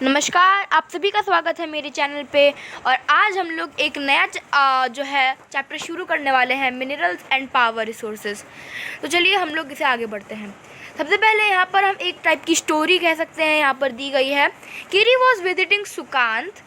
नमस्कार, आप सभी का स्वागत है मेरे चैनल पे। और आज हम लोग एक नया जो है चैप्टर शुरू करने वाले हैं, मिनरल्स एंड पावर रिसोर्सेज। तो चलिए हम लोग इसे आगे बढ़ते हैं। सबसे पहले यहाँ पर हम एक टाइप की स्टोरी कह सकते हैं, यहाँ पर दी गई है। Kiri was visiting Sukant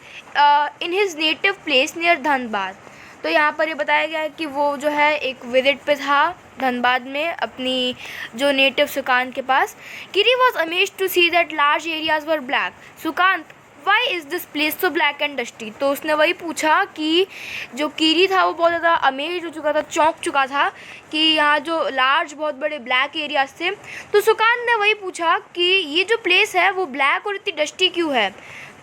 in his native place near Dhanbad. तो यहाँ पर ये बताया गया है कि वो जो है एक विजिट पे था धनबाद में, अपनी जो नेटिव सुकांत के पास। Kiri was amazed to see that large areas were black. Sukant, why is this place so black and dusty. तो उसने वही पूछा कि जो कीरी था वो बहुत ज़्यादा अमेज हो चुका था, चौंक चुका था कि यहाँ जो लार्ज बहुत बड़े ब्लैक एरियाज थे। तो सुकांत ने वही पूछा कि ये जो प्लेस है वो ब्लैक और इतनी डस्टी क्यों है।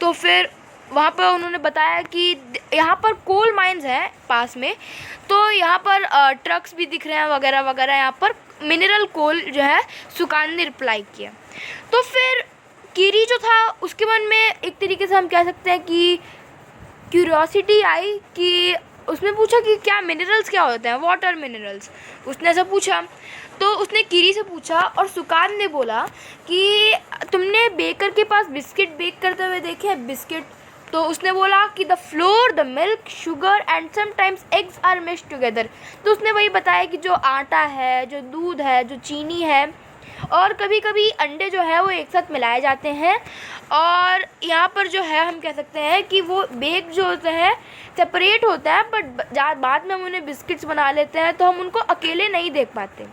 तो फिर वहाँ पर उन्होंने बताया कि यहाँ पर कोल माइंस हैं पास में, तो यहाँ पर ट्रक्स भी दिख रहे हैं वगैरह वगैरह, यहाँ पर मिनरल कोल जो है। सुकांत ने रिप्लाई किया। तो फिर कीरी जो था उसके मन में एक तरीके से हम कह सकते हैं कि क्यूरियोसिटी आई कि उसने पूछा कि क्या मिनरल्स क्या होते हैं, व्हाट आर मिनरल्स। उसने ऐसा पूछा। तो उसने कीरी से पूछा और सुकांत ने बोला कि तुमने बेकर के पास बिस्किट बेक करते हुए देखे हैं, बिस्किट। तो उसने बोला कि the flour, the milk, sugar and sometimes eggs are mixed together. तो उसने वही बताया कि जो आटा है, जो दूध है, जो चीनी है और कभी कभी अंडे जो है वो एक साथ मिलाए जाते हैं। और यहाँ पर जो है हम कह सकते हैं कि वो बेक जो होता है सेपरेट होता है, बट बाद में हम उन्हें बिस्किट्स बना लेते हैं तो हम उनको अकेले नहीं देख पाते।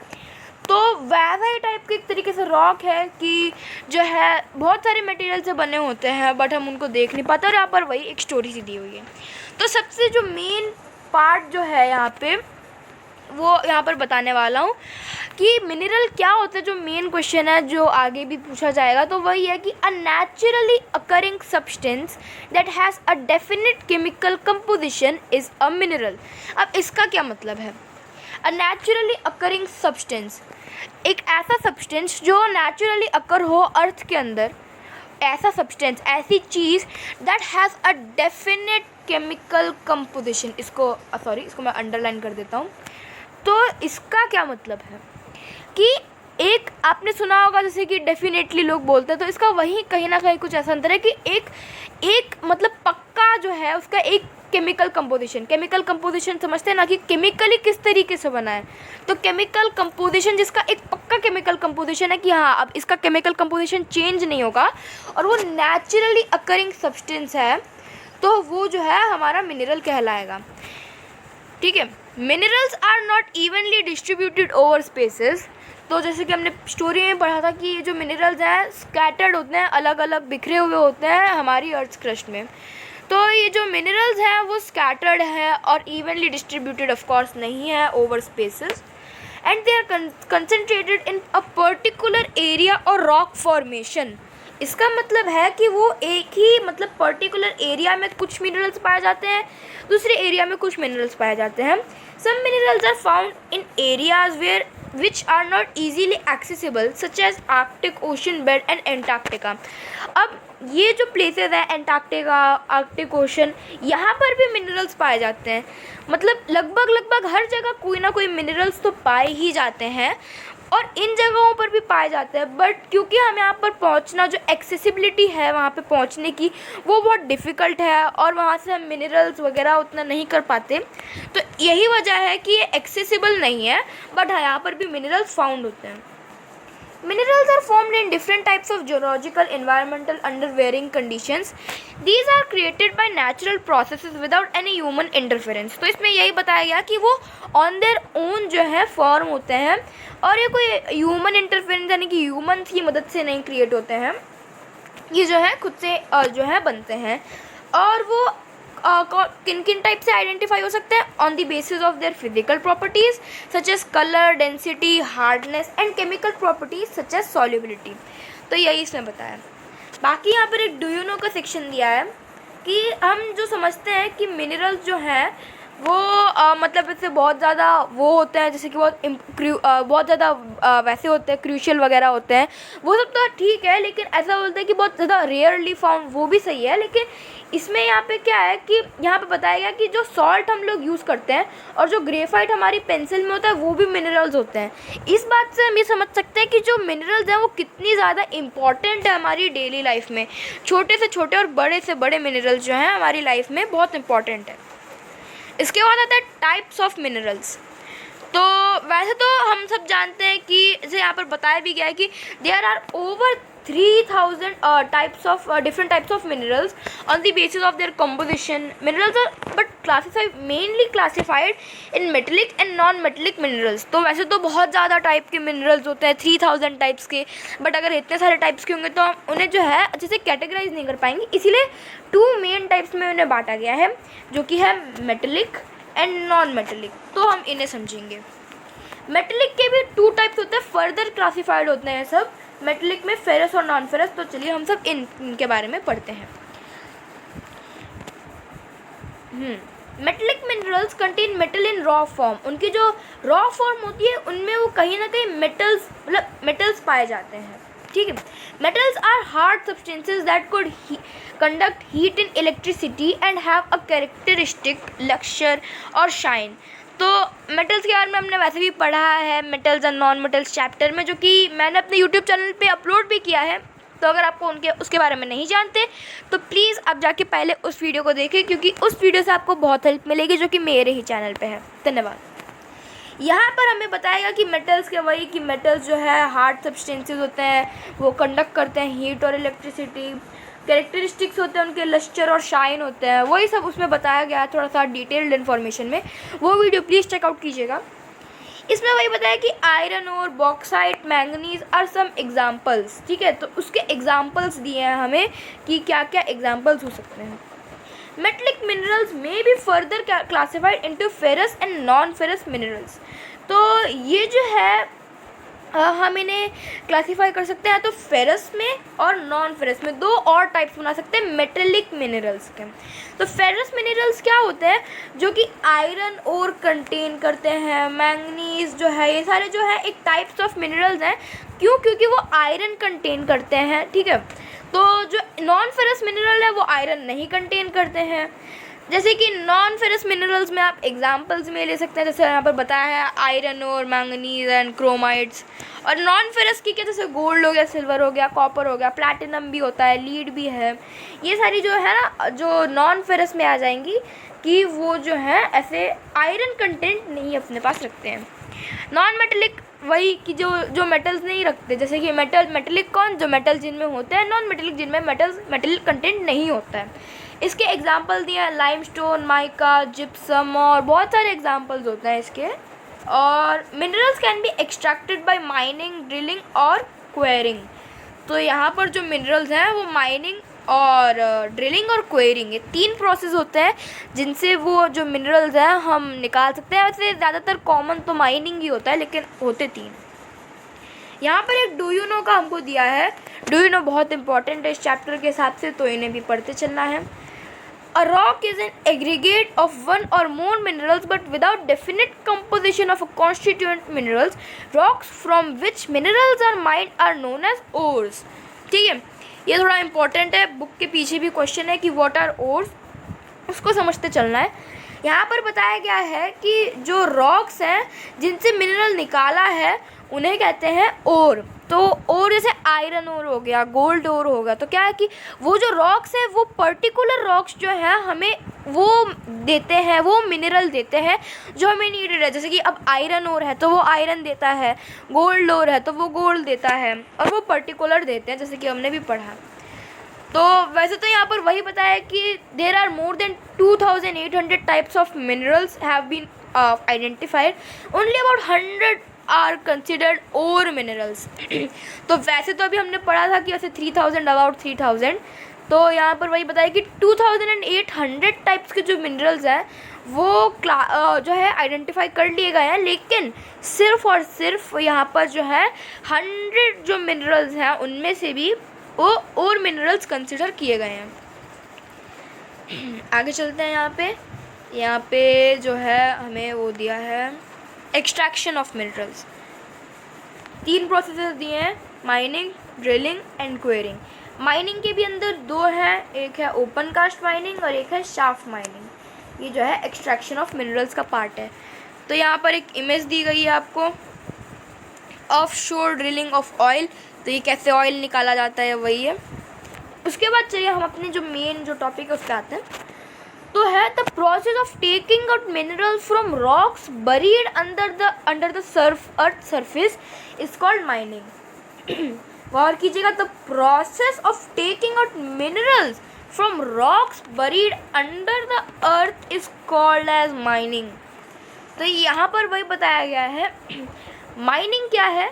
तो वैसा ही टाइप के एक तरीके से रॉक है कि जो है बहुत सारे मटेरियल से बने होते हैं बट हम उनको देख नहीं पाते। और यहाँ पर वही एक स्टोरी सी दी हुई है। तो सबसे जो मेन पार्ट जो है यहाँ पे वो यहाँ पर बताने वाला हूँ कि मिनरल क्या होता है। जो मेन क्वेश्चन है जो आगे भी पूछा जाएगा तो वही है कि a naturally occurring substance that has a definite chemical composition is a mineral. अब इसका क्या मतलब है। अ नेचुरली अकरिंग सब्सटेंस, एक ऐसा सब्सटेंस जो नेचुरली अकर हो अर्थ के अंदर, ऐसा सब्सटेंस, ऐसी चीज़ that has a definite chemical composition. इसको मैं अंडरलाइन कर देता हूँ। तो इसका क्या मतलब है कि एक आपने सुना होगा जैसे कि डेफिनेटली लोग बोलते हैं, तो इसका वही कहीं ना कहीं कुछ ऐसा अंतर है कि एक मतलब पक्का जो है उसका एक केमिकल कंपोजिशन समझते हैं ना कि केमिकली किस तरीके से बना है। तो केमिकल कंपोजिशन जिसका एक पक्का केमिकल कंपोजिशन है कि हाँ अब इसका केमिकल कंपोजिशन चेंज नहीं होगा और वो नेचुरली अकरिंग सब्सटेंस है, तो वो जो है हमारा मिनरल कहलाएगा। ठीक है। Minerals are not evenly distributed over spaces. तो जैसे कि हमने स्टोरी में पढ़ा था कि ये जो मिनरल्स हैं स्कैटर्ड होते हैं, अलग अलग बिखरे हुए होते हैं हमारी अर्थ क्रस्ट में। तो ये जो मिनरल्स हैं वो स्कैटर्ड है और इवनली डिस्ट्रीब्यूटेड ऑफ कोर्स नहीं है over spaces, and they are concentrated in a particular area और रॉक फॉर्मेशन। इसका मतलब है कि वो एक ही मतलब पर्टिकुलर एरिया में कुछ मिनरल्स पाए जाते हैं, दूसरे एरिया में कुछ मिनरल्स पाए जाते हैं। Some minerals are found in areas where which are not easily accessible such as Arctic ocean bed and Antarctica। अब ये जो प्लेसेस है एंटार्क्टिका, आर्कटिक ओशन, यहाँ पर भी मिनरल्स पाए जाते हैं। मतलब लगभग हर जगह कोई ना कोई मिनरल्स तो पाए ही जाते हैं और इन जगहों पर भी पाए जाते हैं। बट क्योंकि हम यहाँ पर पहुँचना, जो एक्सेसिबिलिटी है वहाँ पे पहुँचने की, वो बहुत डिफ़िकल्ट है और वहाँ से हम मिनरल्स वगैरह उतना नहीं कर पाते। तो यही वजह है कि ये एक्सेसिबल नहीं है, बट हाँ यहाँ पर भी मिनरल्स फाउंड होते हैं। Minerals are formed in different types of geological environmental under varying conditions. These are created by natural processes without any human interference। तो इसमें यही बताया गया कि वो on their own जो है फॉर्म होते हैं और ये कोई ह्यूमन इंटरफेरेंस यानी कि ह्यूमन की मदद से नहीं क्रिएट होते हैं। ये जो है खुद से जो है बनते हैं। और वो किन किन टाइप से आइडेंटिफाई हो सकते हैं on the basis of their physical properties such as colour, density, hardness and chemical properties such as solubility. तो यही इसमें बताया। बाकी यहाँ पर एक डू यू नो का सेक्शन दिया है कि हम जो समझते हैं कि मिनरल्स जो हैं वो मतलब इससे बहुत ज़्यादा वो होते हैं, जैसे कि बहुत ज़्यादा वैसे होते हैं, क्रूशियल वगैरह होते हैं, वो सब तो ठीक है, लेकिन ऐसा बोलते हैं कि बहुत ज़्यादा रेयरली फाउंड, वो भी सही है। लेकिन इसमें यहाँ पे क्या है कि यहाँ पे बताया गया कि जो सॉल्ट हम लोग यूज़ करते हैं और जो ग्रेफाइट हमारी पेंसिल में होता है वो भी मिनरल्स होते हैं। इस बात से हम ये समझ सकते हैं कि जो मिनरल्स हैं वो कितनी ज़्यादा इम्पॉर्टेंट है हमारी डेली लाइफ में। छोटे से छोटे और बड़े से बड़े मिनरल्स जो हैं हमारी लाइफ में बहुत इंपॉर्टेंट है। इसके बाद आता है टाइप्स ऑफ मिनरल्स। तो वैसे तो हम सब जानते हैं कि जैसे यहाँ पर बताया भी गया है कि there are over 3000 types of different types of minerals on the basis of their composition. Minerals are but mainly classified in metallic and non-metallic minerals. तो वैसे तो बहुत ज़्यादा टाइप के मिनरल्स होते हैं, 3000 टाइप्स के, बट अगर इतने सारे टाइप्स के होंगे तो हम उन्हें जो है अच्छे से कैटेगराइज नहीं कर पाएंगे, इसीलिए 2 मेन टाइप्स में उन्हें बांटा गया है, जो कि है मेटेलिक एंड नॉन मेटेलिक। तो हम इन्हें समझेंगे। मेटेलिक के भी 2 टाइप्स होते हैं, फर्दर क्लासिफाइड होते हैं सब मेटेलिक में, फेरस और नॉन फेरस। तो चलिए हम सब इनके बारे में पढ़ते हैं। मेटेलिक मिनरल्स कंटेन मेटल इन रॉ फॉर्म। उनकी जो रॉ फॉर्म होती है उनमें वो कहीं ना कहीं मेटल्स पाए जाते हैं, ठीक है। Metals are hard substances that could conduct heat in electricity and have a characteristic lustre और शाइन। तो मेटल्स के बारे में हमने वैसे भी पढ़ा है metals and non metals chapter में, जो कि मैंने अपने यूट्यूब चैनल पे अपलोड भी किया है। तो अगर आपको उसके बारे में नहीं जानते तो प्लीज़ आप जाके पहले उस वीडियो को देखें, क्योंकि उस वीडियो से आपको बहुत हेल्प मिलेगी, जो कि मेरे ही चैनल पे है। धन्यवाद। यहाँ पर हमें बताएगा कि मेटल्स के वही कि मेटल्स जो है हार्ड सब्सटेंसेस होते हैं, वो कंडक्ट करते हैं हीट और इलेक्ट्रिसिटी, कैरेक्टरिस्टिक्स होते हैं उनके लस्टर और शाइन होते हैं, वही सब उसमें बताया गया है थोड़ा सा डिटेल्ड इन्फॉर्मेशन में। वो वीडियो प्लीज़ चेकआउट कीजिएगा। इसमें वही बताया कि आयरन और bauxite, manganese are some examples, ठीक है। तो उसके एग्जाम्पल्स दिए हैं हमें कि क्या क्या एग्जाम्पल्स हो सकते हैं। मेटलिक मिनरल्स में be further classified into ferrous and non ferrous minerals. तो ये जो है हम इन्हें क्लासीफाई कर सकते हैं तो फेरस में और नॉन फेरस में, 2 और टाइप्स बना सकते हैं मेटेलिक मिनरल्स के। तो फेरस मिनरल्स क्या होते हैं, जो कि आयरन ओर कंटेन करते हैं, मैंगनीज जो है, ये सारे जो है एक टाइप्स ऑफ मिनरल्स हैं। क्यों? क्योंकि वो आयरन कंटेन करते हैं, ठीक है। तो जो नॉन फेरस मिनरल है वो आयरन नहीं कंटेन करते हैं। जैसे कि नॉन फेरस मिनरल्स में आप एग्जांपल्स में ले सकते हैं, जैसे यहाँ पर बताया है आयरन और मैंगनीज एंड क्रोमाइड्स। और नॉन फेरस की क्या, जैसे गोल्ड हो गया, सिल्वर हो गया, कॉपर हो गया, प्लैटिनम भी होता है, लीड भी है। ये सारी जो है ना जो नॉन फेरस में आ जाएंगी कि वो जो है ऐसे आयरन कंटेंट नहीं अपने पास रखते हैं। नॉन मेटेलिक वही कि जो मेटल्स नहीं रखते, जैसे कि मेटेलिक कौन, जो मेटल जिनमें होते हैं, नॉन मेटेलिक जिनमें मेटेलिक कंटेंट नहीं होता है। इसके एग्जाम्पल दिए हैं लाइमस्टोन, माइका, जिप्सम और बहुत सारे एग्जाम्पल्स होते हैं इसके। और minerals can be extracted bye mining, drilling और क्वेरिंग। तो यहाँ पर जो मिनरल्स हैं वो माइनिंग और ड्रिलिंग और क्वेरिंग, ये 3 प्रोसेस होते हैं जिनसे वो जो मिनरल्स हैं हम निकाल सकते हैं। वैसे ज़्यादातर कॉमन तो माइनिंग ही होता है, लेकिन होते 3। यहाँ पर एक डू यू नो का हमको दिया है। डू यू नो बहुत इंपॉर्टेंट है इस चैप्टर के हिसाब से, तो इन्हें भी पढ़ते चलना है। A rock is an aggregate of one or more minerals but without definite composition of a constituent minerals. Rocks from which minerals are mined are known as ores. ठीक है, ये थोड़ा इम्पोर्टेंट है, बुक के पीछे भी क्वेश्चन है कि what are ores, उसको समझते चलना है। यहाँ पर बताया गया है कि जो रॉक्स हैं जिनसे मिनरल निकाला है उन्हें कहते हैं ओर। तो ओर जैसे आयरन ओर हो गया, गोल्ड ओर हो गया। तो क्या है कि वो जो रॉक्स है वो पर्टिकुलर रॉक्स जो है हमें वो देते हैं, वो मिनरल देते हैं जो हमें नीडेड है। जैसे कि अब आयरन ओर है तो वो आयरन देता है, गोल्ड ओर है तो वो गोल्ड देता है, और वो पर्टिकुलर देते हैं, जैसे कि हमने भी पढ़ा। तो वैसे तो यहाँ पर वही बताया कि there are more than 2800 types of minerals have been identified, only about 100 are considered ore minerals. तो वैसे तो अभी हमने पढ़ा था कि वैसे 3000, अबाउट 3000। तो यहाँ पर वही बताया कि 2800 टाइप्स के जो मिनरल्स हैं वो जो है आइडेंटिफाई कर लिए गए हैं, लेकिन सिर्फ और सिर्फ यहाँ पर जो है 100 जो मिनरल्स हैं उनमें से भी वो और मिनरल्स कंसिडर किए गए हैं। आगे चलते हैं। यहाँ पे यहाँ पे जो है हमें वो दिया है एक्सट्रैक्शन ऑफ मिनरल्स। 3 प्रोसेसेस दिए हैं, mining, drilling and quarrying. Mining के भी अंदर 2 हैं, एक है ओपन कास्ट माइनिंग और एक है शाफ्ट माइनिंग। ये जो है एक्सट्रैक्शन ऑफ मिनरल्स का पार्ट है। तो यहाँ पर एक इमेज दी गई है आपको, ऑफ शोर ड्रिलिंग ऑफ ऑयल। तो ये कैसे ऑयल निकाला जाता है वही है। उसके बाद चलिए हम अपने जो मेन जो टॉपिक है उस पर आते हैं। तो है the process of taking out minerals from rocks buried under the earth surface is called mining. गौर कीजिएगा, the process of taking out minerals from rocks buried under the earth is called as mining. तो यहाँ पर वही बताया गया है। Mining क्या है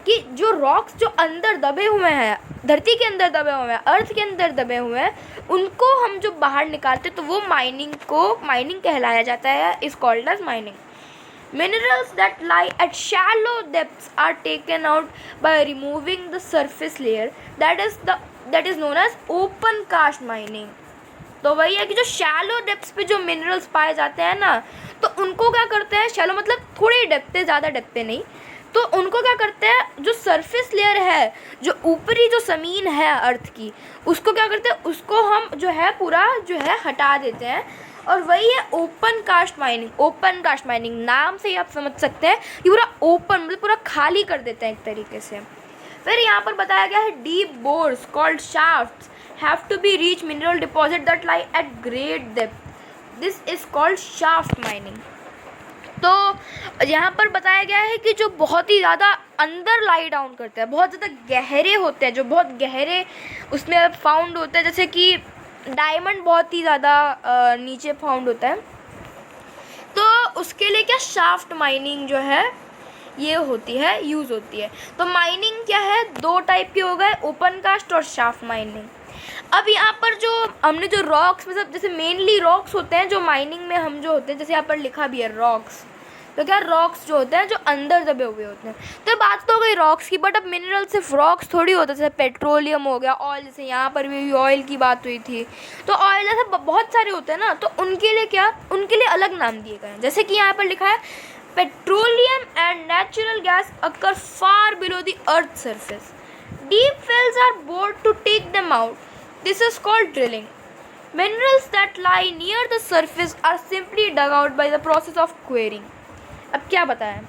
कि जो रॉक्स जो अंदर दबे हुए हैं, धरती के अंदर दबे हुए हैं, अर्थ के अंदर दबे हुए हैं, उनको हम जो बाहर निकालते तो वो माइनिंग कहलाया जाता है, is called as mining. Minerals that lie at shallow depths are taken out by removing the surface layer, that is known as open cast mining। तो वही है कि जो शैलो डेप्थ्स पे जो मिनरल्स पाए जाते हैं ना, तो उनको क्या करते हैं, शैलो मतलब थोड़ी डेप्थ है, ज़्यादा डेप्थ है नहीं, तो उनको क्या करते हैं, जो सरफेस लेयर है, जो ऊपरी जो ज़मीन है अर्थ की, उसको क्या करते हैं, उसको हम जो है पूरा जो है हटा देते हैं। और वही है open cast mining. Open cast mining नाम से ही आप समझ सकते हैं कि पूरा ओपन मतलब पूरा खाली कर देते हैं एक तरीके से। फिर यहाँ पर बताया गया है deep bores called shafts have to be reach mineral deposit that lie at great depth, this is called shaft mining. तो यहाँ पर बताया गया है कि जो बहुत ही ज़्यादा अंदर लाई डाउन करते हैं, बहुत ज़्यादा गहरे होते हैं, जो बहुत गहरे उसमें फाउंड होते हैं, जैसे कि डायमंड बहुत ही ज़्यादा नीचे फाउंड होता है, तो उसके लिए क्या शाफ्ट माइनिंग जो है ये होती है, यूज़ होती है। तो माइनिंग क्या है, 2 टाइप के हो गए, ओपन कास्ट और शाफ्ट माइनिंग। अब यहाँ पर जो हमने जो रॉक्स मतलब जैसे मेनली रॉक्स होते हैं जो माइनिंग में हम जो होते हैं, जैसे यहाँ पर लिखा भी है रॉक्स, तो क्या रॉक्स जो होते हैं जो अंदर दबे हुए होते हैं। तो बात तो हो गई रॉक्स की, बट अब मिनरल सिर्फ रॉक्स थोड़ी होता है, जैसे पेट्रोलियम हो गया, ऑयल, जैसे यहाँ पर भी ऑयल की बात हुई थी, तो ऑयल जैसे बहुत सारे होते हैं ना, तो उनके लिए क्या, उनके लिए अलग नाम दिए गए हैं। जैसे कि यहाँ पर लिखा है petroleum and natural gas occur far below the earth surface, deep wells are bored to take them out, this is called drilling. Minerals that lie near the surface are simply dug out by the process of quarrying. अब क्या बताया,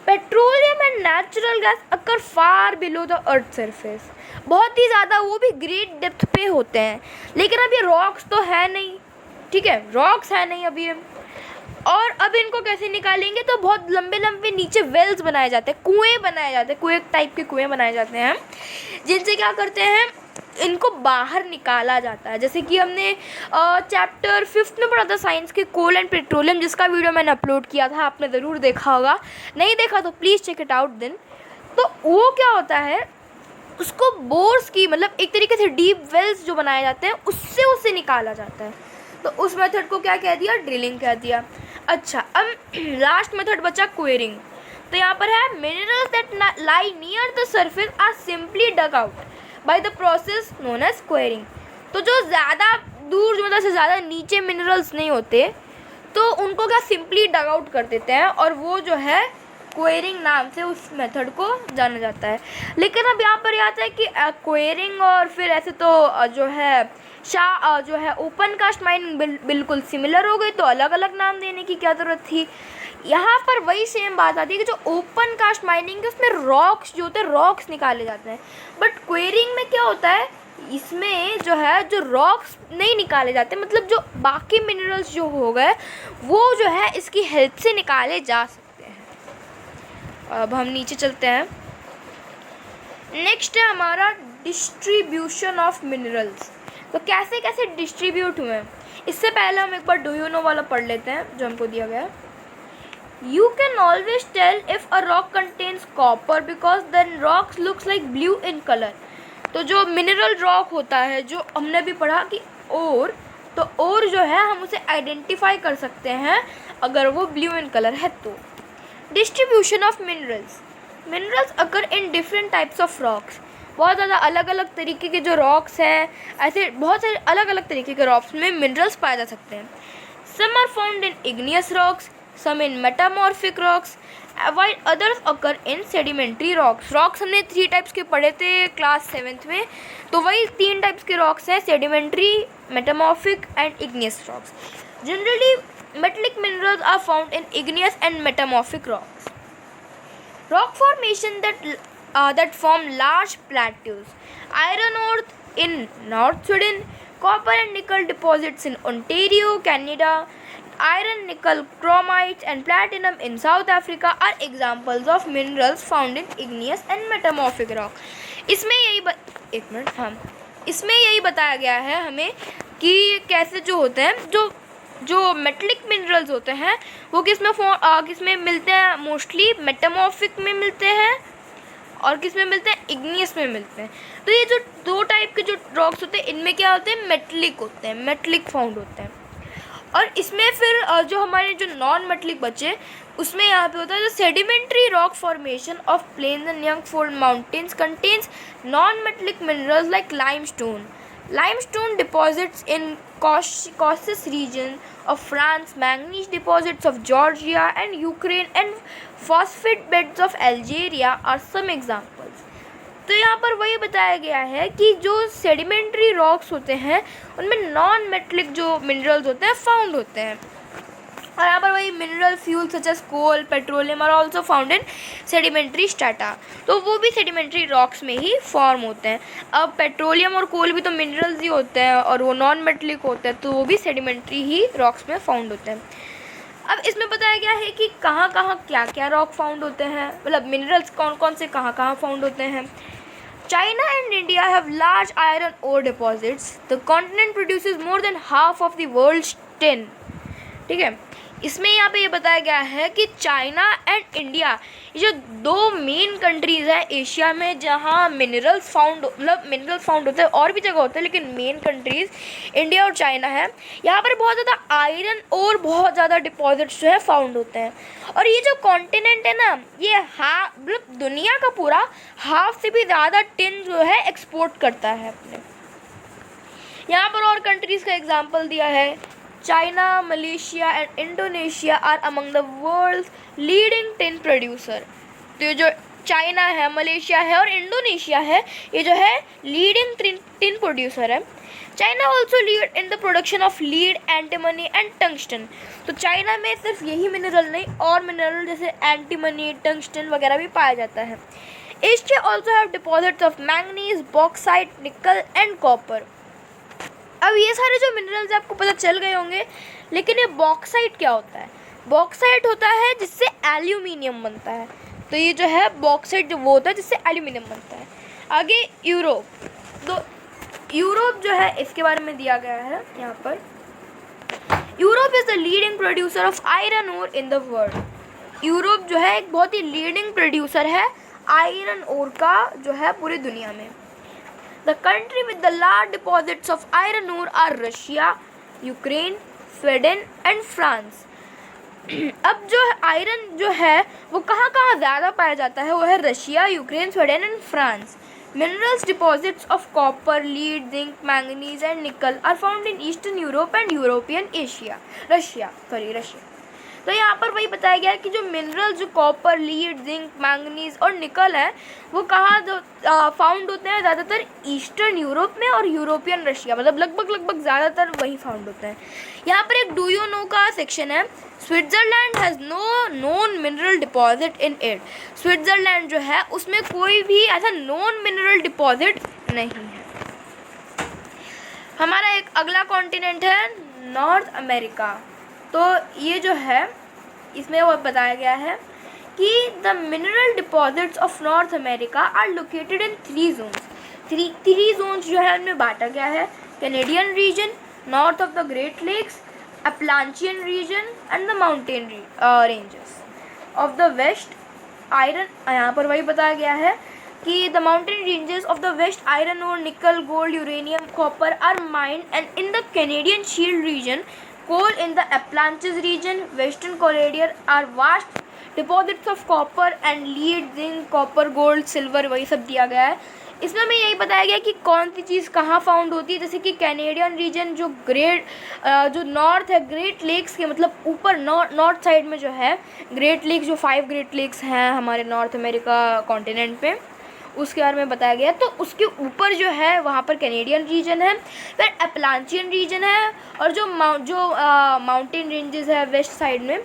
petroleum and natural gas occur far below the earth surface, बहुत ही ज़्यादा वो भी great depth पे होते हैं, लेकिन अब ये रॉक्स तो है नहीं, ठीक है, रॉक्स है नहीं अभी। और अब इनको कैसे निकालेंगे, तो बहुत लंबे लंबे नीचे वेल्स बनाए जाते हैं, कुएँ बनाए जाते हैं, कुएँ टाइप के कुएँ बनाए जाते हैं, जिनसे क्या करते हैं, इनको बाहर निकाला जाता है। जैसे कि हमने चैप्टर 5 में पढ़ा था साइंस के कोल एंड पेट्रोलियम, जिसका वीडियो मैंने अपलोड किया था, आपने ज़रूर देखा होगा, नहीं देखा तो please check it out then. तो वो क्या होता है, उसको बोर्स की मतलब एक तरीके से डीप वेल्स जो बनाए जाते हैं उससे उसे निकाला जाता है। तो उस मेथड को क्या कह दिया, ड्रिलिंग कह दिया। अच्छा, अब लास्ट मेथड बचा क्वेरिंग। तो यहाँ पर है minerals that lie near the surface are simply dug out by the process known as quarrying. तो जो ज़्यादा दूर जो मतलब से ज़्यादा नीचे मिनरल्स नहीं होते, तो उनको क्या सिंपली डग आउट कर देते हैं, और वो जो है क्वेरिंग नाम से उस मेथड को जाना जाता है। लेकिन अब यहाँ पर आता है कि क्वेरिंग और फिर ऐसे तो जो है ओपन कास्ट माइनिंग बिल्कुल सिमिलर हो गई, तो अलग अलग नाम देने की क्या ज़रूरत थी। यहाँ पर वही सेम बात आती है कि जो ओपन कास्ट माइनिंग है उसमें रॉक्स जो होते हैं, रॉक्स निकाले जाते हैं, बट क्वेरिंग में क्या होता है, इसमें जो है जो रॉक्स नहीं निकाले जाते, मतलब जो बाकी मिनरल्स जो हो गए वो जो है इसकी हेल्प से निकाले जा सकते हैं। अब हम नीचे चलते हैं। नेक्स्ट है हमारा डिस्ट्रीब्यूशन ऑफ मिनरल्स। तो कैसे कैसे डिस्ट्रीब्यूट हुए हैं, इससे पहले हम एक बार डू यू नो वाला पढ़ लेते हैं जो हमको दिया गया है। You can always tell if a rock contains copper because then rocks looks like blue in color। तो जो मिनरल रॉक होता है जो हमने भी पढ़ा कि और, तो और जो है हम उसे आइडेंटिफाई कर सकते हैं अगर वो ब्लू इन कलर है तो। Distribution of minerals occur in different types of rocks. बहुत ज़्यादा अलग अलग तरीके के जो रॉक्स हैं, ऐसे बहुत सारे अलग अलग तरीके के रॉक्स में मिनरल्स पाए जा सकते हैं। Some are found in igneous rocks, some in metamorphic rocks, while others occur in sedimentary rocks. Rocks हमने 3 टाइप्स के पढ़े थे क्लास 7th में, तो वही 3 टाइप्स के रॉक्स हैं, sedimentary, metamorphic and igneous rocks. Generally, metallic minerals are found in igneous and metamorphic rocks. Rock formation that form large plateaus. Iron ore in North Sweden, copper and nickel deposits in Ontario, Canada, iron, nickel, chromites and platinum in South Africa are examples of minerals found in igneous and metamorphic rock. इसमें यही बताया गया है हमें कि कैसे जो होते हैं, जो मेटलिक मिनरल्स होते हैं वो किसमें मिलते हैं, मोस्टली मेटामॉर्फिक में मिलते हैं और किस में मिलते हैं, इग्नियस में मिलते हैं. तो ये जो 2 टाइप के जो रॉक्स होते हैं इनमें क्या होते हैं, मेटलिक होते हैं, मेटलिक फाउंड होते हैं. और इसमें फिर जो हमारे जो नॉन मेटलिक बचे उसमें यहाँ पे होता है जो sedimentary rock formation of plains and young fold mountains contains non metallic minerals like limestone. Limestone deposits in Caucasus region of France, manganese deposits of Georgia and Ukraine and phosphate beds of Algeria are some examples. तो यहाँ पर वही बताया गया है कि जो sedimentary rocks होते हैं उनमें नॉन मेटलिक जो मिनरल्स होते हैं फाउंड होते हैं. और यहाँ पर वही mineral fuel such as coal, petroleum are also found in sedimentary strata. तो वो भी सेडिमेंट्री रॉक्स में ही फॉर्म होते हैं. अब पेट्रोलियम और कोल भी तो मिनरल्स ही होते हैं और वो नॉन मेटलिक होते हैं, तो वो भी सेडिमेंट्री ही रॉक्स में फाउंड होते हैं. अब इसमें बताया गया है कि कहाँ क्या क्या रॉक फाउंड होते हैं, मतलब मिनरल्स कौन से कहाँ फाउंड होते हैं. China and India have large iron ore deposits. The continent produces more than half of the world's tin. ठीक है, इसमें यहाँ पे ये बताया गया है कि चाइना एंड इंडिया ये जो 2 मेन कंट्रीज़ हैं एशिया में जहाँ मिनरल्स फाउंड होते हैं, और भी जगह होते हैं लेकिन मेन कंट्रीज़ इंडिया और चाइना है. यहाँ पर बहुत ज़्यादा आयरन और बहुत ज़्यादा डिपॉजिट्स जो है फाउंड होते हैं. और ये जो कॉन्टिनेंट है ना, ये मतलब दुनिया का पूरा हाफ से भी ज़्यादा टिन जो है एक्सपोर्ट करता है अपने. यहाँ पर और कंट्रीज़ का एग्जाम्पल दिया है. China, Malaysia and Indonesia are among the world's leading tin producer. तो ये जो चाइना है, मलेशिया है और इंडोनेशिया है, ये जो है लीडिंग टिन प्रोड्यूसर है. China also lead in the production of lead, antimony and tungsten. तो चाइना में सिर्फ यही मिनरल नहीं और मिनरल जैसे एंटीमनी, टंगस्टन वगैरह भी पाया जाता है. Asia also have deposits of manganese, bauxite, निकल एंड कॉपर. अब ये सारे जो मिनरल्स आपको पता चल गए होंगे, लेकिन ये बॉक्साइट क्या होता है. बॉक्साइट होता है जिससे एल्यूमिनियम बनता है. तो ये जो है बॉक्साइट जो वो होता है जिससे एल्यूमिनियम बनता है. आगे यूरोप. तो यूरोप जो है इसके बारे में दिया गया है यहाँ पर. Europe is the leading producer of iron ore in the world. Europe जो है एक बहुत ही लीडिंग प्रोड्यूसर है आयरन ओर का जो है पूरी दुनिया में. The country with the large deposits of iron ore are Russia, Ukraine, Sweden and France. अब जो आयरन जो है वो कहाँ ज़्यादा पाया जाता है, वो है Russia, Ukraine, Sweden and France. Minerals deposits of copper, lead, zinc, manganese and nickel are found in Eastern Europe and European Asia. Russia. तो यहाँ पर वही बताया गया है कि जो मिनरल जो कॉपर, लीड, जिंक, मैंगनीज और निकल है वो कहाँ फाउंड होते हैं, ज़्यादातर ईस्टर्न यूरोप में और यूरोपियन रशिया, मतलब लगभग ज़्यादातर वही फाउंड होते हैं. यहाँ पर एक डू यू नो का सेक्शन है. Switzerland has no known mineral deposit in it. Switzerland जो है उसमें कोई भी ऐसा नॉन मिनरल डिपॉजिट नहीं है. हमारा एक अगला कॉन्टिनेंट है नॉर्थ अमेरिका. तो ये जो है इसमें वो बताया गया है कि the mineral deposits of North America are located in 3 zones. 3 zones जो है उनमें बांटा गया है. Canadian region, north of the Great Lakes, Appalachian region and the mountain ranges of the west. Iron यहाँ पर वही बताया गया है कि the mountain ranges of the west iron और nickel, gold, uranium, copper are mined and in the Canadian shield region. Coal in the Appalachian region, Western Colorado are vast deposits of copper and lead, zinc, copper, gold, silver वही सब दिया गया है. इसमें हमें यही बताया गया कि कौन सी चीज़ कहाँ फाउंड होती है। जैसे कि कैनेडियन रीजन जो जो नॉर्थ है ग्रेट लेक्स के मतलब ऊपर नॉर्थ साइड में जो है ग्रेट लेक्स, जो 5 ग्रेट लेक्स हैं हमारे नॉर्थ अमेरिका कॉन्टिनेंट पे, उसके बारे में बताया गया। तो उसके ऊपर जो है वहाँ पर कैनेडियन रीजन है, फिर एपलांचियन रीजन है, और जो माउंटेन रेंजेस है वेस्ट साइड में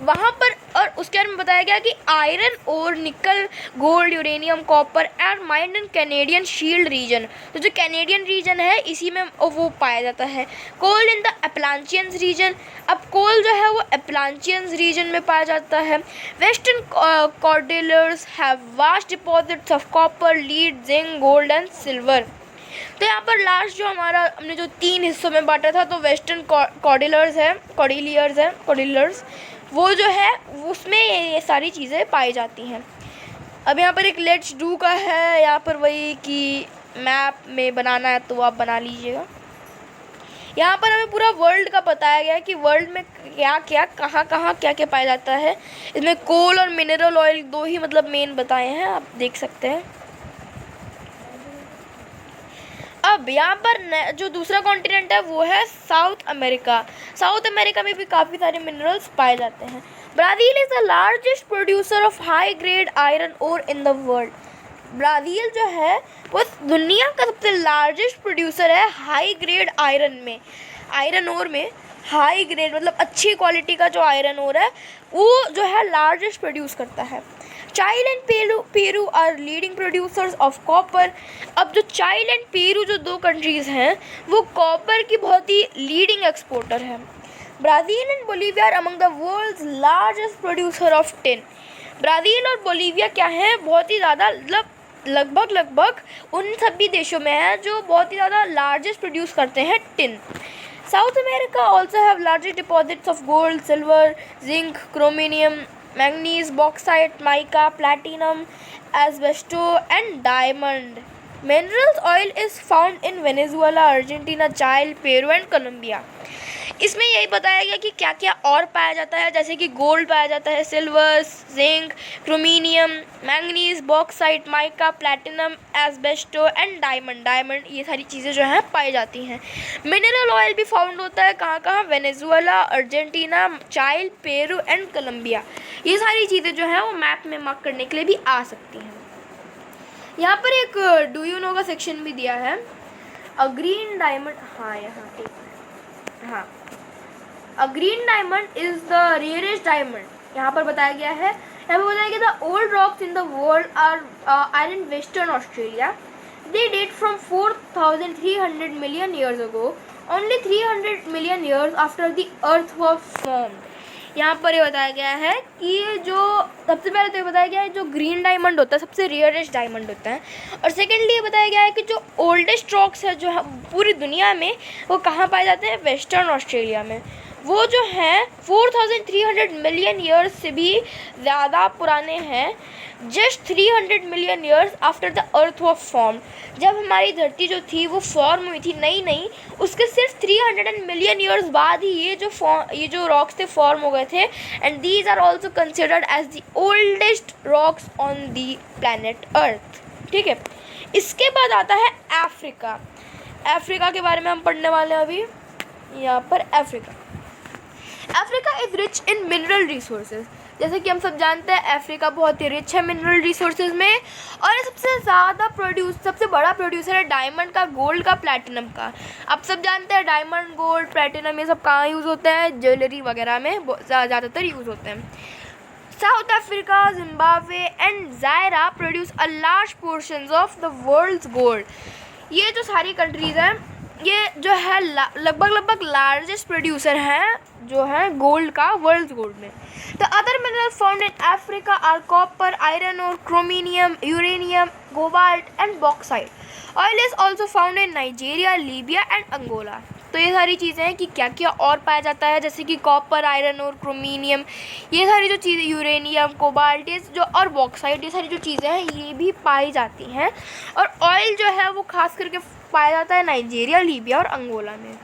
वहाँ पर। और उसके बारे में बताया गया कि आयरन और nickel, gold, uranium, copper and mined in Canadian shield region. तो जो कैनेडियन रीजन है इसी में वो पाया जाता है। कोल इन द एपलांचियंस रीजन, अब कोल जो है वो एपलांचियंस रीजन में पाया जाता है। Western cordilleras have vast deposits of copper, lead, zinc, gold and silver. तो यहाँ पर लास्ट जो हमारा हमने जो 3 हिस्सों में बांटा था, तो वेस्टर्न कॉर्डिलर्स वो जो है उसमें ये सारी चीज़ें पाई जाती हैं। अब यहाँ पर एक लेट्स डू का है, यहाँ पर वही कि मैप में बनाना है तो आप बना लीजिएगा। यहाँ पर हमें पूरा वर्ल्ड का बताया गया है कि वर्ल्ड में क्या क्या कहाँ कहाँ क्या क्या पाया जाता है। इसमें कोल और मिनरल ऑयल 2 ही मतलब मेन बताए हैं, आप देख सकते हैं। अब यहाँ पर जो दूसरा कॉन्टिनेंट है वो है साउथ अमेरिका। साउथ अमेरिका में भी काफ़ी सारे मिनरल्स पाए जाते हैं। Brazil is the largest producer of high grade iron ore in the world. Brazil जो है वो दुनिया का सबसे लार्जेस्ट प्रोड्यूसर है हाई ग्रेड आयरन में। आयरन ओर में हाई ग्रेड मतलब अच्छी क्वालिटी का जो आयरन ओर है वो जो है लार्जेस्ट प्रोड्यूस करता है। Chile and Peru are leading producers of copper. अब जो चाइल एंड पेरू जो 2 कंट्रीज़ हैं वो कॉपर की बहुत ही लीडिंग एक्सपोर्टर है। Brazil and Bolivia are among the world's largest producer of tin. Brazil और बोलीविया क्या है, बहुत ही ज़्यादा लगभग उन सभी देशों में है जो बहुत ही ज़्यादा लार्जेस्ट प्रोड्यूस करते हैं tin. South America also have large deposits of gold, silver, zinc, chromium, manganese, bauxite, mica, platinum, asbesto and diamond. Minerals oil is found in Venezuela, Argentina, Chile, Peru and Colombia. इसमें यही बताया गया कि क्या क्या और पाया जाता है, जैसे कि गोल्ड पाया जाता है, silver, zinc, chromium, manganese, bauxite, mica, platinum, asbestos and diamond ये सारी चीज़ें जो हैं पाई जाती हैं। मिनरल ऑयल भी फाउंड होता है कहाँ कहाँ, वेनेजुएला, अर्जेंटीना, चाइल, पेरू एंड कोलंबिया। ये सारी चीज़ें जो हैं वो मैप में मार्क करने के लिए भी आ सकती हैं। यहाँ पर एक डू यू नो का सेक्शन भी दिया है। A green diamond, a green diamond is the rarest diamond. यहाँ पर बताया गया है, यहाँ पर बताया गया the old rocks in the world are in Western Australia. They date from 4,300 million years ago, only 300 million years after the earth was formed. यहाँ पर ये बताया गया है कि जो सबसे पहले तो ये बताया गया है जो ग्रीन डायमंड होता है सबसे रेयरेस्ट डायमंड होता है, और सेकेंडली ये बताया गया है कि जो ओल्डेस्ट रॉक्स है जो पूरी दुनिया में वो कहाँ पाए जाते हैं, वेस्टर्न ऑस्ट्रेलिया में। वो जो हैं 4,300 मिलियन ईयर्स से भी ज़्यादा पुराने हैं, just 300 million years after the earth was form. जब हमारी धरती जो थी वो फॉर्म हुई थी नई उसके सिर्फ 300 मिलियन ईयर्स बाद ही ये जो रॉक्स थे फॉर्म हो गए थे। And these are also considered as the oldest rocks on the planet earth. ठीक है, इसके बाद आता है अफ्रीका। अफ्रीका के बारे में हम पढ़ने वाले हैं अभी। यहाँ पर Africa is rich in mineral resources. जैसे कि हम सब जानते हैं अफ्रीका बहुत ही रिच है मिनरल रिसोर्सेज में, और सबसे बड़ा प्रोड्यूसर है डायमंड का, गोल्ड का, प्लैटिनम का। आप सब जानते हैं डायमंड, गोल्ड, प्लैटिनम ये सब कहाँ यूज़ होते हैं, ज्वेलरी वगैरह में ज़्यादातर यूज़ होते हैं। South Africa, Zimbabwe and Zaire produce a large portions of the world's gold. ये जो सारी कंट्रीज़ हैं ये जो है लगभग लार्जेस्ट प्रोड्यूसर हैं जो है गोल्ड का वर्ल्ड गोल्ड में। The other minerals found in Africa are copper, iron और chromium, uranium, cobalt and bauxite. Oil is also found in Nigeria, Libya and Angola. तो ये सारी चीज़ें हैं कि क्या क्या और पाया जाता है, जैसे कि कॉपर, आयरन और क्रोमीनियम ये सारी जो चीज़ें, यूरेनियम, कोबाल्ट ये जो और बॉक्साइट ये सारी जो चीज़ें हैं ये भी पाई जाती हैं। और ऑयल जो है वो खास करके पाया जाता है नाइजीरिया, लीबिया और अंगोला में।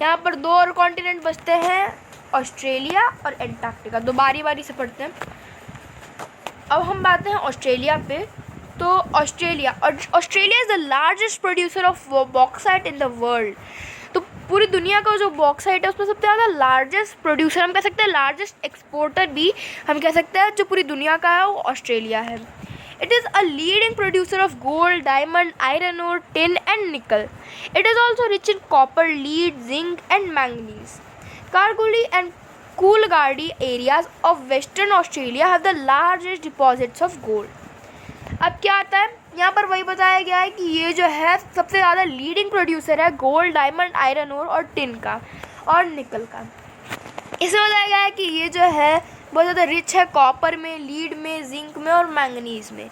यहाँ पर 2 और कॉन्टिनेंट बचते हैं, ऑस्ट्रेलिया और एंटार्क्टिका। 2 बारी से पढ़ते हैं। अब हम बात हैं ऑस्ट्रेलिया पे। तो Australia is the largest producer of bauxite in the world. तो पूरी दुनिया का जो बॉक्साइट है उसमें सबसे ज़्यादा लार्जेस्ट प्रोड्यूसर, हम कह सकते हैं लार्जेस्ट एक्सपोर्टर भी हम कह सकते हैं जो पूरी दुनिया का है वो ऑस्ट्रेलिया है। It is a leading producer of gold, diamond, iron ore, tin and nickel. It is also rich in copper, lead, zinc and manganese. Kalgoorlie and Coolgardie areas of Western Australia have the largest deposits of gold. अब क्या आता है यहाँ पर, वही बताया गया है कि ये जो है सबसे ज़्यादा लीडिंग प्रोड्यूसर है गोल्ड, डायमंड, आयरन ओर और टिन का और निकल का। इसमें बताया गया है कि ये जो है बहुत ज़्यादा रिच है कॉपर में, लीड में, जिंक में और मैंगनीज में।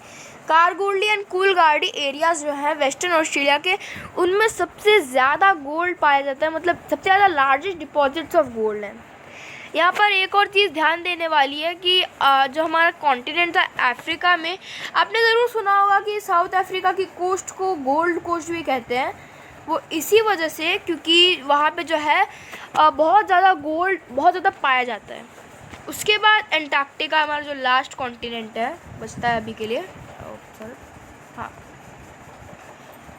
कारगुली एंड कूलगार्डी एरियाज जो है वेस्टर्न ऑस्ट्रेलिया के, उनमें सबसे ज़्यादा गोल्ड पाया जाता है, मतलब सबसे ज़्यादा लार्जेस्ट डिपॉजिट्स ऑफ गोल्ड हैं। यहाँ पर एक और चीज़ ध्यान देने वाली है कि जो हमारा कॉन्टिनेंट था अफ्रीका में, आपने ज़रूर सुना होगा कि साउथ अफ्रीका की कोस्ट को गोल्ड कोस्ट भी कहते हैं। वो इसी वजह से क्योंकि वहाँ पे जो है बहुत ज़्यादा गोल्ड बहुत ज़्यादा पाया जाता है। उसके बाद एंटार्क्टिका हमारा जो लास्ट कॉन्टिनेंट है बचता है अभी के लिए, हाँ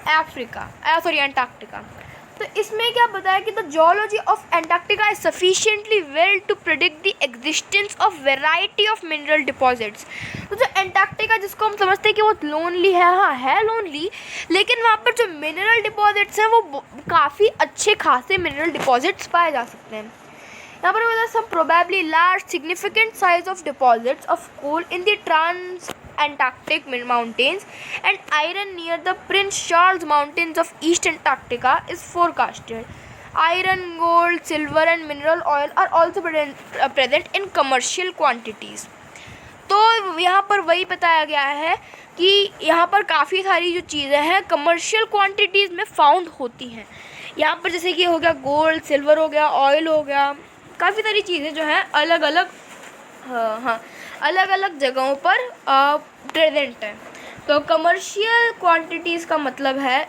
एंटार्क्टिका। तो इसमें क्या बताया कि the geology of Antarctica is sufficiently well to predict the existence of variety of mineral deposits. तो जो एंटार्क्टिका जिसको हम समझते हैं कि वो लोनली है, हाँ है लोनली, लेकिन वहाँ पर जो मिनरल डिपॉजिट्स हैं वो काफ़ी अच्छे खासे मिनरल डिपॉजिट्स पाए जा सकते हैं। यहाँ पर मतलब some probably large significant size of deposits of coal in the trans-Antarctic mountains and iron near the Prince Charles Mountains of East Antarctica is forecasted. Iron, gold, silver and mineral oil are also present in commercial quantities. तो यहाँ पर वही बताया गया है कि यहाँ पर काफ़ी सारी जो चीज़ें हैं कमर्शियल क्वांटिटीज़ में फाउंड होती हैं। यहाँ पर जैसे कि हो गया गोल्ड, सिल्वर हो गया, ऑयल हो गया, काफ़ी सारी चीज़ें जो हैं अलग अलग जगहों पर प्रेजेंट हैं। तो कमर्शियल क्वांटिटीज़ का मतलब है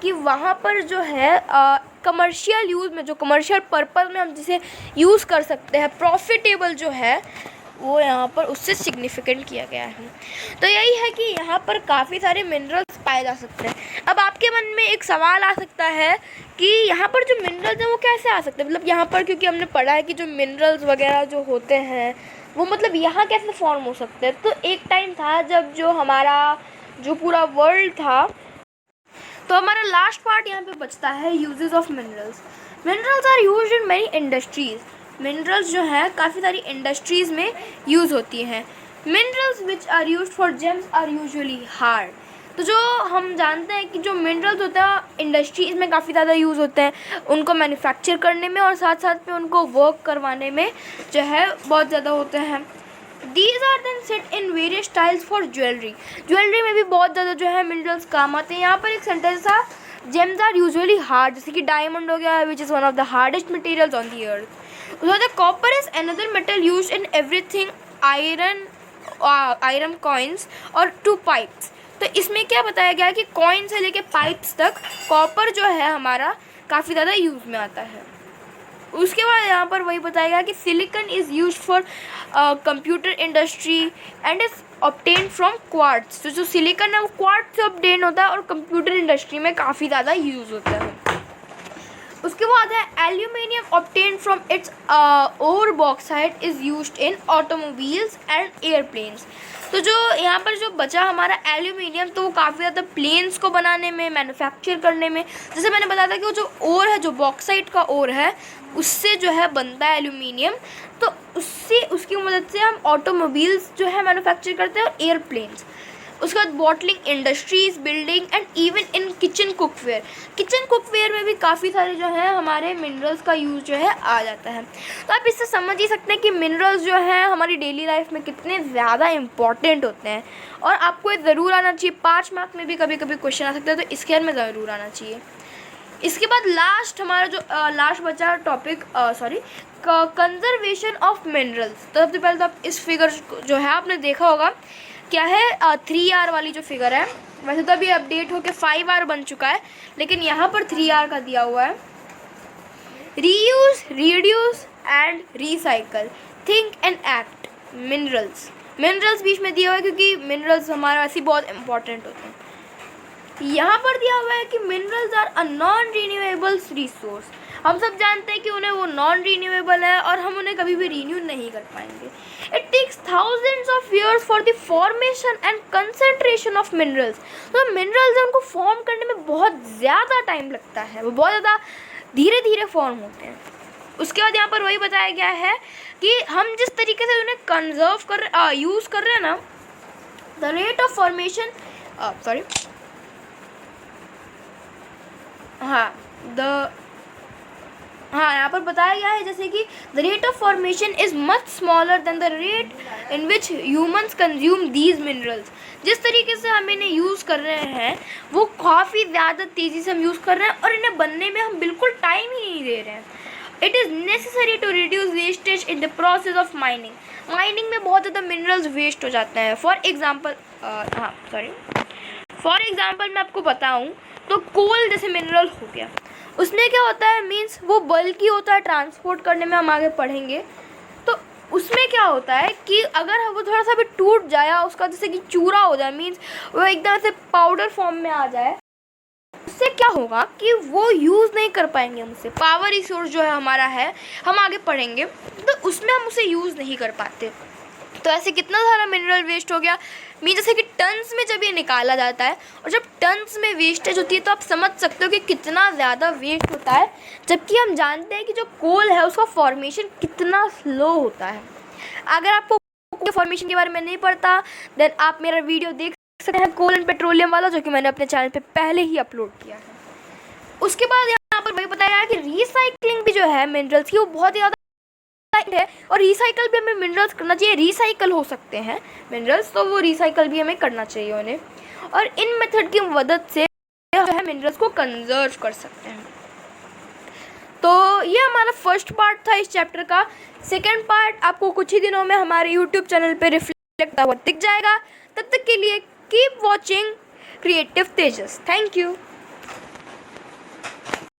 कि वहाँ पर जो है कमर्शियल यूज़ में, जो कमर्शियल पर्पज़ में हम जिसे यूज़ कर सकते हैं, प्रॉफिटेबल जो है वो यहाँ पर उससे सिग्निफिकेंट किया गया है। तो यही है कि यहाँ पर काफ़ी सारे मिनरल्स पाए जा सकते हैं। अब आपके मन में एक सवाल आ सकता है कि यहाँ पर जो मिनरल्स हैं वो कैसे आ सकते हैं, मतलब यहाँ पर क्योंकि हमने पढ़ा है कि जो मिनरल्स वगैरह जो होते हैं वो मतलब यहाँ कैसे फॉर्म हो सकते हैं। तो एक टाइम था जब जो हमारा जो पूरा वर्ल्ड था, तो हमारा लास्ट पार्ट यहाँ पे बचता है uses of minerals. Minerals are used in many industries. Minerals जो हैं काफ़ी सारी इंडस्ट्रीज़ में यूज़ होती हैं। Minerals which are used for gems are usually hard. तो जो हम जानते हैं कि जो मिनरल्स होते हैं इंडस्ट्रीज़ में काफ़ी ज़्यादा यूज़ होते हैं, उनको मैन्युफैक्चर करने में और साथ साथ में उनको वर्क करवाने में जो है बहुत ज़्यादा होते हैं। These are then set in various styles for jewelry. Jewellery में भी बहुत ज़्यादा जो है मिनरल्स काम आते हैं। यहाँ पर एक सेंटेंस था, जेम्स आर यूजुअली हार्ड, जैसे कि डायमंड हो गया which is one of the hardest materials on the earth. उसके copper is another metal used in everything, iron coins और टू पाइप्स। तो इसमें क्या बताया गया है कि कॉइन से लेके पाइप्स तक कॉपर जो है हमारा काफ़ी ज़्यादा यूज़ में आता है। उसके बाद यहाँ पर वही बताया गया कि silicon is used for computer industry and is obtain from quartz. तो जो सिलिकॉन है वो क्वार्ट्ज से ऑब्टेन होता है और कंप्यूटर इंडस्ट्री में काफ़ी ज़्यादा यूज़ होता है। उसके बाद है aluminium obtain from its ore bauxite is used in automobiles and aeroplanes. तो जो यहाँ पर जो बचा हमारा एल्यूमिनियम, तो वो काफ़ी ज़्यादा प्लेन्स को बनाने में, मैन्युफैक्चर करने में, जैसे मैंने बताया था कि वो जो ओर है, जो बॉक्साइट का ओर है, उससे जो है बनता है एल्यूमिनियम। तो उसकी मदद से हम ऑटोमोबाइल्स जो है मैन्युफैक्चर करते हैं और एयरप्लेन्स। उसके बाद bottling industries, building and even in kitchen cookware. Kitchen cookware में भी काफ़ी सारे जो है हमारे मिनरल्स का यूज़ जो है आ जाता है। तो आप इससे समझ ही सकते हैं कि मिनरल्स जो हैं हमारी डेली लाइफ में कितने ज़्यादा इम्पॉर्टेंट होते हैं और आपको ये ज़रूर आना चाहिए। 5 मार्क में भी कभी कभी क्वेश्चन आ सकता है, तो इसके में ज़रूर आना चाहिए। इसके बाद लास्ट हमारा जो लास्ट बचा टॉपिक कंजर्वेशन ऑफ मिनरल्स। तो सबसे पहले तो आप इस फिगर जो है आपने देखा होगा, क्या है 3R वाली जो फिगर है। वैसे तो अभी अपडेट होकर 5R बन चुका है, लेकिन यहाँ पर 3R का दिया हुआ है। Reuse, reduce and recycle, think and act minerals. Minerals बीच में दिया हुआ है क्योंकि मिनरल्स हमारा ऐसे बहुत इंपॉर्टेंट होते हैं। यहाँ पर दिया हुआ है कि minerals are a non renewable resource. हम सब जानते हैं कि उन्हें वो नॉन रिन्यूएबल है और हम उन्हें कभी भी रिन्यू नहीं कर पाएंगे। It takes thousands of years for the formation and concentration of minerals. तो मिनरल्स उनको फॉर्म करने में बहुत ज़्यादा टाइम लगता है, वो बहुत ज़्यादा धीरे धीरे फॉर्म होते हैं। उसके बाद यहाँ पर वही बताया गया है कि हम जिस तरीके से उन्हें कंजर्व कर यूज़ कर रहे हैं ना, द रेट ऑफ फॉर्मेशन यहाँ पर बताया गया है जैसे कि the rate of formation is much smaller than the rate in which humans consume these minerals. जिस तरीके से हम इन्हें यूज़ कर रहे हैं वो काफ़ी ज़्यादा तेज़ी से हम यूज़ कर रहे हैं और इन्हें बनने में हम बिल्कुल टाइम ही नहीं दे रहे हैं। It is necessary to reduce wastage in the process of mining. Mining में बहुत ज़्यादा मिनरल्स वेस्ट हो जाते हैं। फॉर एग्ज़ाम्पल मैं आपको बताऊँ तो कोल जैसे मिनरल हो गया, उसमें क्या होता है, मीन्स वो बल्कि होता है, ट्रांसपोर्ट करने में हम आगे पढ़ेंगे। तो उसमें क्या होता है कि अगर वो थोड़ा सा भी टूट जाए, उसका जैसे कि चूरा हो जाए, मीन्स वो एकदम से पाउडर फॉर्म में आ जाए, उससे क्या होगा कि वो यूज़ नहीं कर पाएंगे हम उसे। पावर रिसोर्स जो है हमारा है, हम आगे पढ़ेंगे, तो उसमें हम उसे यूज़ नहीं कर पाते। तो ऐसे कितना सारा मिनरल वेस्ट हो गया। जैसे कि टन्स में जब ये निकाला जाता है और जब टन्स में वेस्टेज होती है तो आप समझ सकते हो कि कितना ज़्यादा वेस्ट होता है, जबकि हम जानते हैं कि जो कोल है उसका फॉर्मेशन कितना स्लो होता है। अगर आपको फॉर्मेशन के बारे में नहीं पता देन आप मेरा वीडियो देख सकते हैं कोल एंड पेट्रोलियम वाला, जो कि मैंने अपने चैनल पे पहले ही अपलोड किया है। उसके बाद यहाँ पर वही बताया कि रिसाइकलिंग भी जो है मिनरल्स की वो बहुत ही ज़्यादा है और रिसाइकल भी हमें मिनरल्स करना चाहिए। रिसाइकल हो सकते हैं मिनरल्स, तो वो रिसाइकल भी हमें करना चाहिए उन्हें, और इन मेथड की मदद से जो है मिनरल्स को कंजर्व कर सकते हैं। तो ये हमारा फर्स्ट पार्ट था इस चैप्टर का। सेकेंड पार्ट आपको कुछ ही दिनों में हमारे यूट्यूब चैनल पे रिफ्लेक्ट हुआ दिख जाएगा। तब तक के लिए keep watching creative Tejas. Thank you.